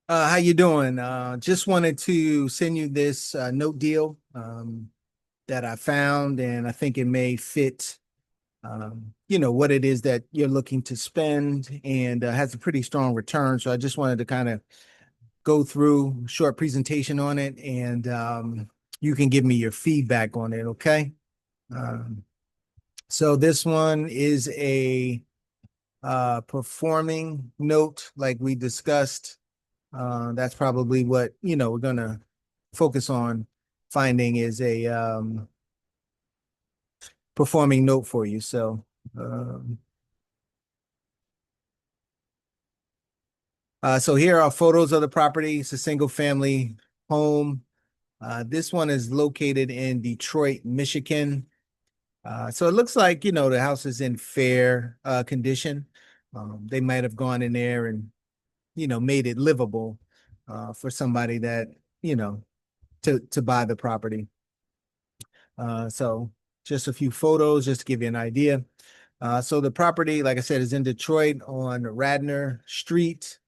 How you doing? Just wanted to send you this note deal that I found, and I think it may fit, what it is that you're looking to spend, and has a pretty strong return. So I just wanted to kind of go through a short presentation on it, and you can give me your feedback on it, okay? Um, so this one is a performing note, like we discussed. That's probably what, we're gonna focus on finding is a performing note for you. So here are photos of the property. It's a single family home. This one is located in Detroit, Michigan. So it looks like, the house is in fair condition. They might have gone in there and, made it livable for somebody that, you know, to buy the property. So just a few photos just to give you an idea. So the property, like I said, is in Detroit on Radnor Street.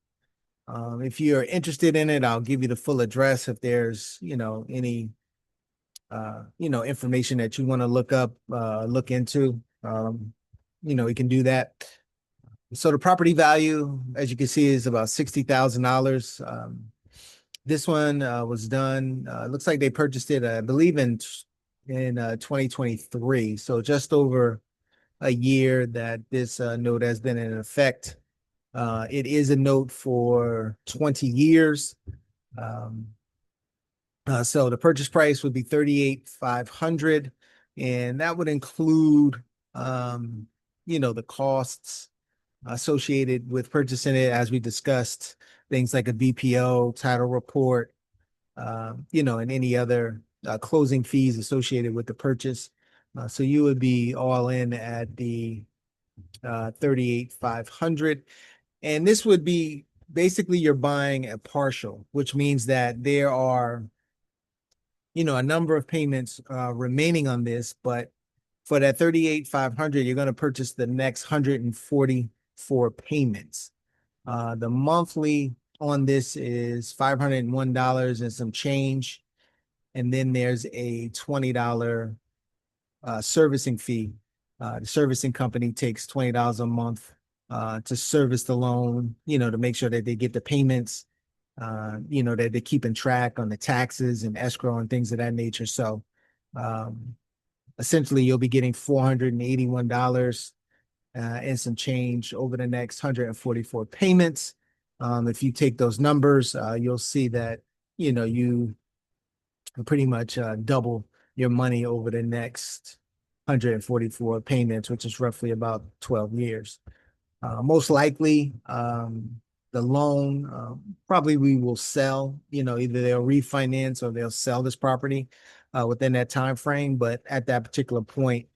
If you're interested in it, I'll give you the full address if there's, any, information that you want to look up, look into. We can do that. So the property value, as you can see, is about $60,000. This one was done. Looks like they purchased it, I believe, in 2023. So just over a year that this note has been in effect. It is a note for 20 years. Um, so the purchase price would be 38,500, and that would include, the costs associated with purchasing it, as we discussed, things like a BPO, title report, and any other closing fees associated with the purchase. So you would be all in at the 38,500. And this would be basically you're buying a partial, which means that there are, a number of payments remaining on this, but for that 38,500, you're going to purchase the next 144 payments. The monthly on this is $501 and some change. And then there's a $20 servicing fee. The servicing company takes $20 a month to service the loan, to make sure that they get the payments, that they're keeping track on the taxes and escrow and things of that nature. So um, essentially, you'll be getting $481 and some change over the next 144 payments. If you take those numbers, you'll see that, you pretty much double your money over the next 144 payments, which is roughly about 12 years. Most likely, the loan probably we will sell. Either they'll refinance or they'll sell this property within that time frame. But at that particular point,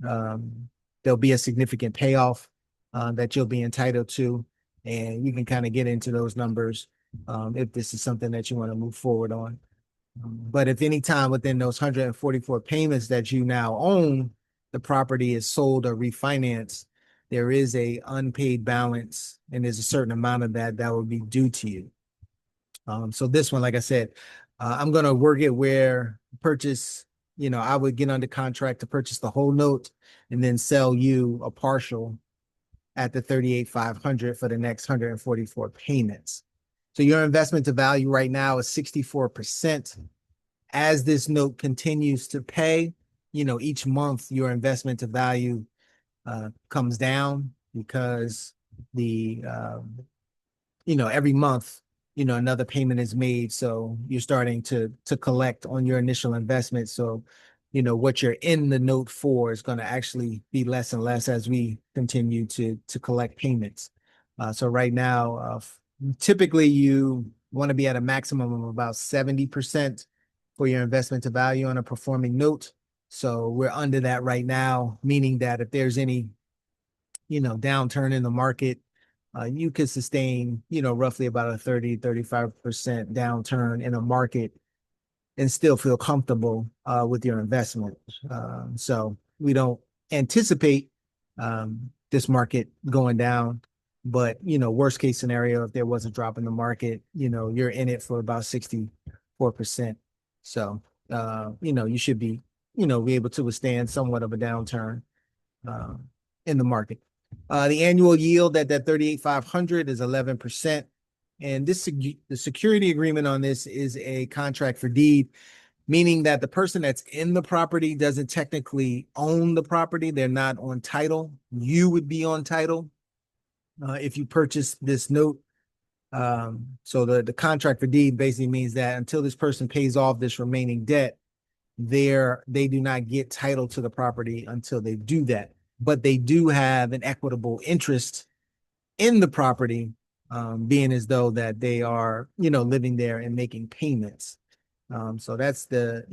um, there'll be a significant payoff that you'll be entitled to, and you can kind of get into those numbers if this is something that you want to move forward on. But if any time within those 144 payments that you now own, the property is sold or refinanced, there is a unpaid balance, and there's a certain amount of that that will be due to you. So this one, like I said, I'm going to work it where purchase, I would get under contract to purchase the whole note and then sell you a partial at the 38,500 for the next 144 payments. So your investment to value right now is 64%. As this note continues to pay, each month your investment to value comes down because every month, another payment is made. So you're starting to collect on your initial investment. So, what you're in the note for is going to actually be less and less as we continue to collect payments. So right now, typically you want to be at a maximum of about 70% for your investment to value on a performing note. So we're under that right now, meaning that if there's any, downturn in the market, you could sustain, roughly about a 35% downturn in a market and still feel comfortable with your investment. So we don't anticipate this market going down. But, worst case scenario, if there was a drop in the market, you're in it for about 64%. So, you should be able to withstand somewhat of a downturn uh, in the market. The annual yield at that 38,500 is 11%. And the security agreement on this is a contract for deed, meaning that the person that's in the property doesn't technically own the property. They're not on title. You would be on title if you purchase this note. So the contract for deed basically means that until this person pays off this remaining debt, they do not get title to the property until they do that. But they do have an equitable interest in the property, being as though that they are, living there and making payments. So that's the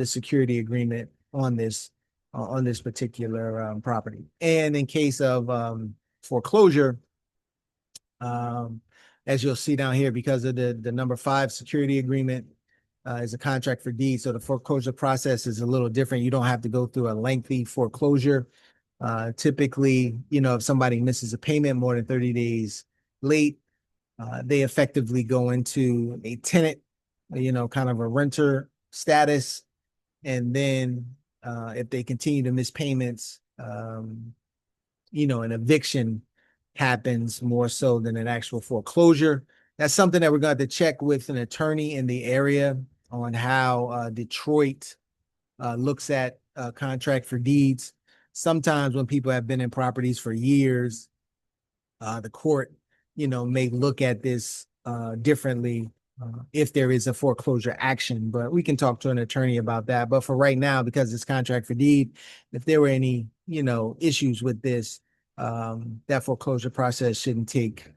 security agreement on this particular property. And in case of foreclosure, um, as you'll see down here, because of the number 5 security agreement is a contract for deed, so the foreclosure process is a little different. You don't have to go through a lengthy foreclosure. Typically, if somebody misses a payment more than 30 days late, they effectively go into a tenant, kind of a renter status. And then if they continue to miss payments, an eviction happens more so than an actual foreclosure. That's something that we're going to have to check with an attorney in the area on how Detroit looks at contract for deeds. Sometimes when people have been in properties for years, the court, may look at this differently if there is a foreclosure action. But we can talk to an attorney about that. But for right now, because it's contract for deed, if there were any, issues with this, that foreclosure process shouldn't take,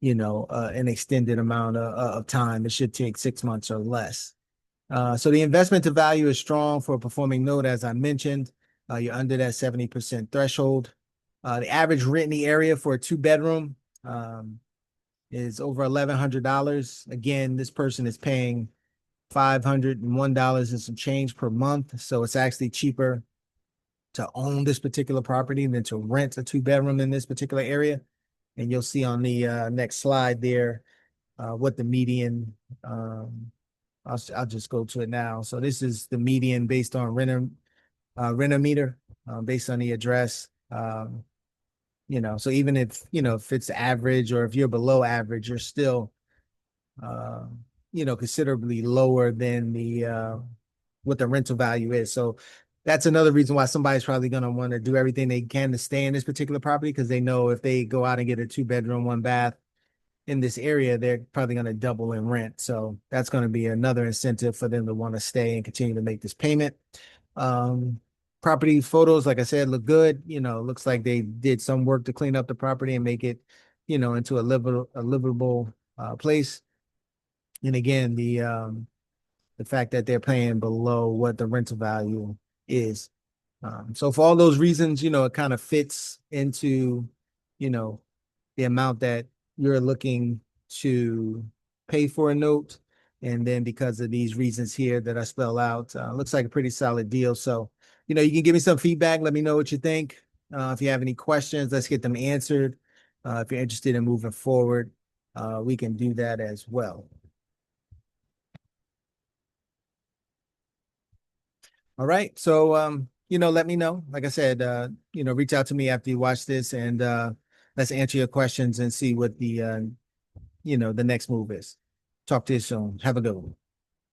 an extended amount of time. It should take 6 months or less. So the investment to value is strong for a performing note, as I mentioned. You're under that 70% threshold. The average rent in the area for a 2-bedroom is over $1,100. Again, this person is paying $501 and some change per month. So it's actually cheaper to own this particular property than to rent a 2-bedroom in this particular area. And you'll see on the next slide there what the median, I'll just go to it now. So this is the median based on renter meter, based on the address. So even if it's average or if you're below average, you're still, considerably lower than what the rental value is. So that's another reason why somebody's probably going to want to do everything they can to stay in this particular property, because they know if they go out and get a 2-bedroom, 1-bath in this area, they're probably going to double in rent. So that's going to be another incentive for them to want to stay and continue to make this payment. Property photos, like I said, look good. Looks like they did some work to clean up the property and make it, into a livable place. And again, the fact that they're paying below what the rental value is. So for all those reasons, it kind of fits into, the amount that you're looking to pay for a note. And then because of these reasons here that I spell out, looks like a pretty solid deal. So, you can give me some feedback. Let me know what you think. If you have any questions, let's get them answered. If you're interested in moving forward, we can do that as well. All right. So, let me know. Like I said, reach out to me after you watch this, and let's answer your questions and see what the next move is. Talk to you soon. Have a good one.